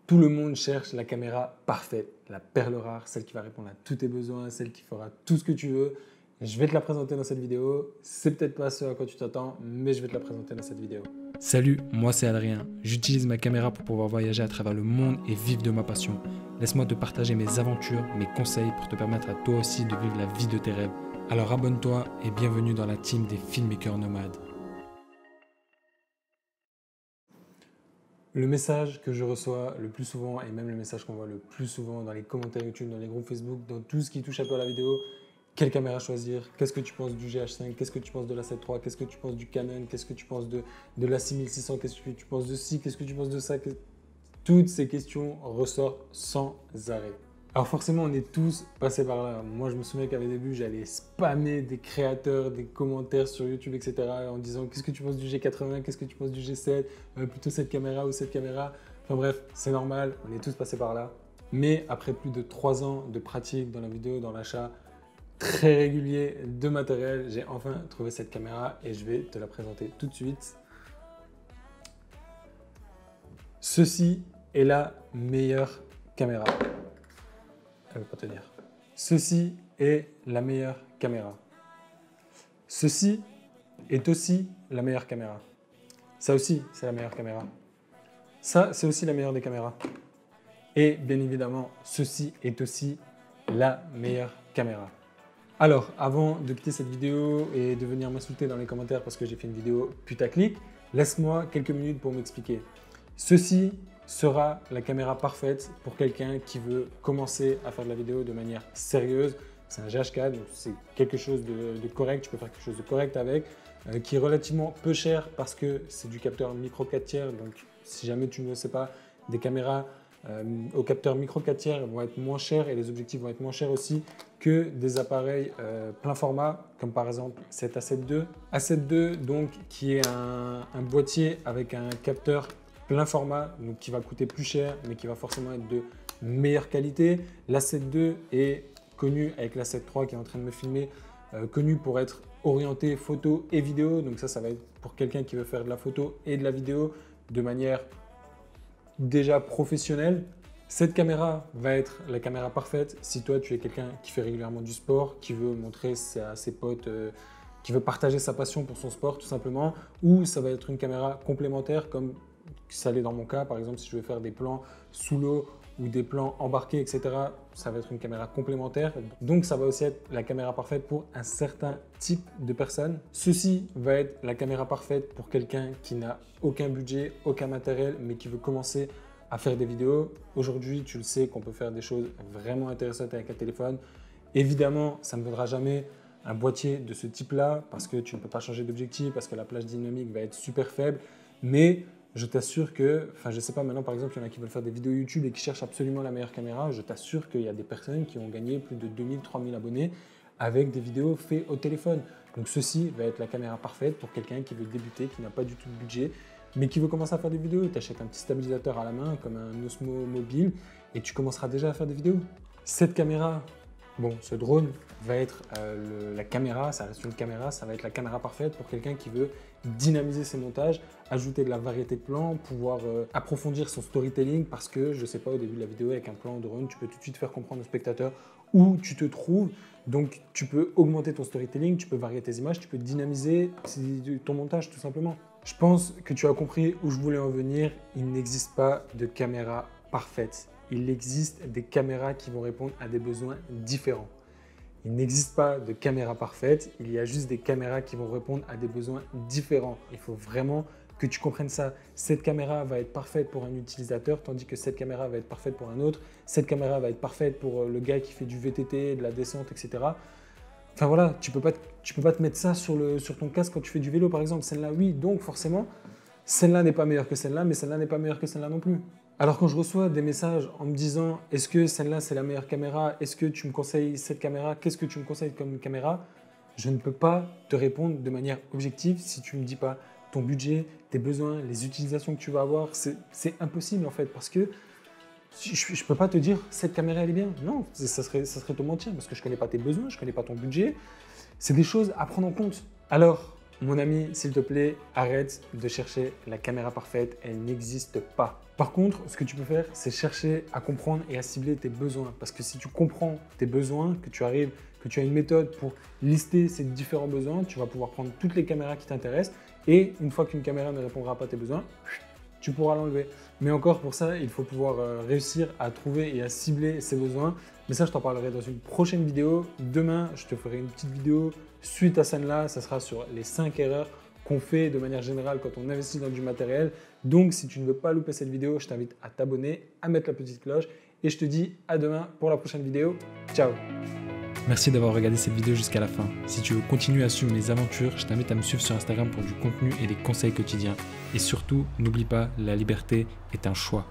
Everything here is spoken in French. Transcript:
Tout le monde cherche la caméra parfaite, la perle rare, celle qui va répondre à tous tes besoins, celle qui fera tout ce que tu veux. Je vais te la présenter dans cette vidéo. C'est peut-être pas ce à quoi tu t'attends, mais je vais te la présenter dans cette vidéo. Salut, moi c'est Adrien. J'utilise ma caméra pour pouvoir voyager à travers le monde et vivre de ma passion. Laisse-moi te partager mes aventures, mes conseils pour te permettre à toi aussi de vivre la vie de tes rêves. Alors abonne-toi et bienvenue dans la team des filmmakers nomades. Le message que je reçois le plus souvent, et même le message qu'on voit le plus souvent dans les commentaires YouTube, dans les groupes Facebook, dans tout ce qui touche un peu à la vidéo, quelle caméra choisir? Qu'est-ce que tu penses du GH5? Qu'est-ce que tu penses de la 7 III? Qu'est-ce que tu penses du Canon? Qu'est-ce que tu penses de la 6600? Qu'est-ce que tu penses de ci? Qu'est-ce que tu penses de ça? Toutes ces questions ressortent sans arrêt. Alors forcément, on est tous passés par là. Moi, je me souviens qu'à mes débuts, j'allais spammer des créateurs, des commentaires sur YouTube, etc. en disant « Qu'est-ce que tu penses du G80 ? Qu'est-ce que tu penses du G7 ? Plutôt cette caméra ou cette caméra ?» Enfin bref, c'est normal, on est tous passés par là. Mais après plus de 3 ans de pratique dans la vidéo, dans l'achat très régulier de matériel, j'ai enfin trouvé cette caméra et je vais te la présenter tout de suite. Ceci est la meilleure caméra. Elle ne veut pas tenir. Ceci est la meilleure caméra. Ceci est aussi la meilleure caméra. Ça aussi, c'est la meilleure caméra. Ça, c'est aussi la meilleure des caméras. Et bien évidemment, ceci est aussi la meilleure caméra. Alors, avant de quitter cette vidéo et de venir m'insulter dans les commentaires parce que j'ai fait une vidéo putaclic, laisse-moi quelques minutes pour m'expliquer. Ceci sera la caméra parfaite pour quelqu'un qui veut commencer à faire de la vidéo de manière sérieuse. C'est un GH4, donc c'est quelque chose de correct, tu peux faire quelque chose de correct avec, qui est relativement peu cher parce que c'est du capteur micro 4 tiers. Donc si jamais tu ne le sais pas, des caméras au capteur micro 4 tiers vont être moins chers et les objectifs vont être moins chers aussi que des appareils plein format, comme par exemple cet A7 II. A7 II, donc, qui est un boîtier avec un capteur plein format, donc qui va coûter plus cher, mais qui va forcément être de meilleure qualité. L'A7 II est connu, avec l'A7 III qui est en train de me filmer, connu pour être orienté photo et vidéo. Donc ça va être pour quelqu'un qui veut faire de la photo et de la vidéo de manière déjà professionnelle. Cette caméra va être la caméra parfaite si toi tu es quelqu'un qui fait régulièrement du sport, qui veut montrer à ses potes, qui veut partager sa passion pour son sport tout simplement, ou ça va être une caméra complémentaire comme ça l'est dans mon cas. Par exemple, si je veux faire des plans sous l'eau ou des plans embarqués, etc., ça va être une caméra complémentaire. Donc, ça va aussi être la caméra parfaite pour un certain type de personnes. Ceci va être la caméra parfaite pour quelqu'un qui n'a aucun budget, aucun matériel, mais qui veut commencer à faire des vidéos. Aujourd'hui, tu le sais qu'on peut faire des choses vraiment intéressantes avec un téléphone. Évidemment, ça ne vaudra jamais un boîtier de ce type-là parce que tu ne peux pas changer d'objectif, parce que la plage dynamique va être super faible. Mais je t'assure que, enfin je sais pas, maintenant par exemple, il y en a qui veulent faire des vidéos YouTube et qui cherchent absolument la meilleure caméra. Je t'assure qu'il y a des personnes qui ont gagné plus de 2000, 3000 abonnés avec des vidéos faites au téléphone. Donc ceci va être la caméra parfaite pour quelqu'un qui veut débuter, qui n'a pas du tout de budget, mais qui veut commencer à faire des vidéos. Tu achètes un petit stabilisateur à la main comme un Osmo Mobile et tu commenceras déjà à faire des vidéos. Cette caméra, bon, ce drone va être la caméra, ça reste une caméra, ça va être la caméra parfaite pour quelqu'un qui veut dynamiser ses montages, ajouter de la variété de plans, pouvoir approfondir son storytelling parce que, je ne sais pas, au début de la vidéo, avec un plan drone, tu peux tout de suite faire comprendre au spectateur où tu te trouves. Donc, tu peux augmenter ton storytelling, tu peux varier tes images, tu peux dynamiser ton montage tout simplement. Je pense que tu as compris où je voulais en venir. Il n'existe pas de caméra parfaite. Il existe des caméras qui vont répondre à des besoins différents. Il n'existe pas de caméra parfaite, il y a juste des caméras qui vont répondre à des besoins différents. Il faut vraiment que tu comprennes ça. Cette caméra va être parfaite pour un utilisateur, tandis que cette caméra va être parfaite pour un autre. Cette caméra va être parfaite pour le gars qui fait du VTT, de la descente, etc. Enfin voilà, tu peux pas te mettre ça sur ton casque quand tu fais du vélo par exemple. Celle-là, oui, donc forcément, celle-là n'est pas meilleure que celle-là, mais celle-là n'est pas meilleure que celle-là non plus. Alors quand je reçois des messages en me disant « Est-ce que celle-là c'est la meilleure caméra? Est-ce que tu me conseilles cette caméra? Qu'est-ce que tu me conseilles comme caméra ?» Je ne peux pas te répondre de manière objective si tu ne me dis pas ton budget, tes besoins, les utilisations que tu vas avoir. C'est impossible en fait parce que je ne peux pas te dire « Cette caméra elle est bien ». Non, ça serait te mentir parce que je ne connais pas tes besoins, je ne connais pas ton budget. C'est des choses à prendre en compte. Alors, Mon ami, s'il te plaît, arrête de chercher la caméra parfaite, elle n'existe pas. Par contre, ce que tu peux faire, c'est chercher à comprendre et à cibler tes besoins. Parce que si tu comprends tes besoins, que tu as une méthode pour lister ces différents besoins, tu vas pouvoir prendre toutes les caméras qui t'intéressent et une fois qu'une caméra ne répondra pas à tes besoins, tu pourras l'enlever. Mais encore pour ça, il faut pouvoir réussir à trouver et à cibler ses besoins. Mais ça, je t'en parlerai dans une prochaine vidéo. Demain, je te ferai une petite vidéo suite à celle-là. Ça sera sur les 5 erreurs qu'on fait de manière générale quand on investit dans du matériel. Donc, si tu ne veux pas louper cette vidéo, je t'invite à t'abonner, à mettre la petite cloche. Et je te dis à demain pour la prochaine vidéo. Ciao! Merci d'avoir regardé cette vidéo jusqu'à la fin. Si tu veux continuer à suivre mes aventures, je t'invite à me suivre sur Instagram pour du contenu et des conseils quotidiens. Et surtout, n'oublie pas, la liberté est un choix.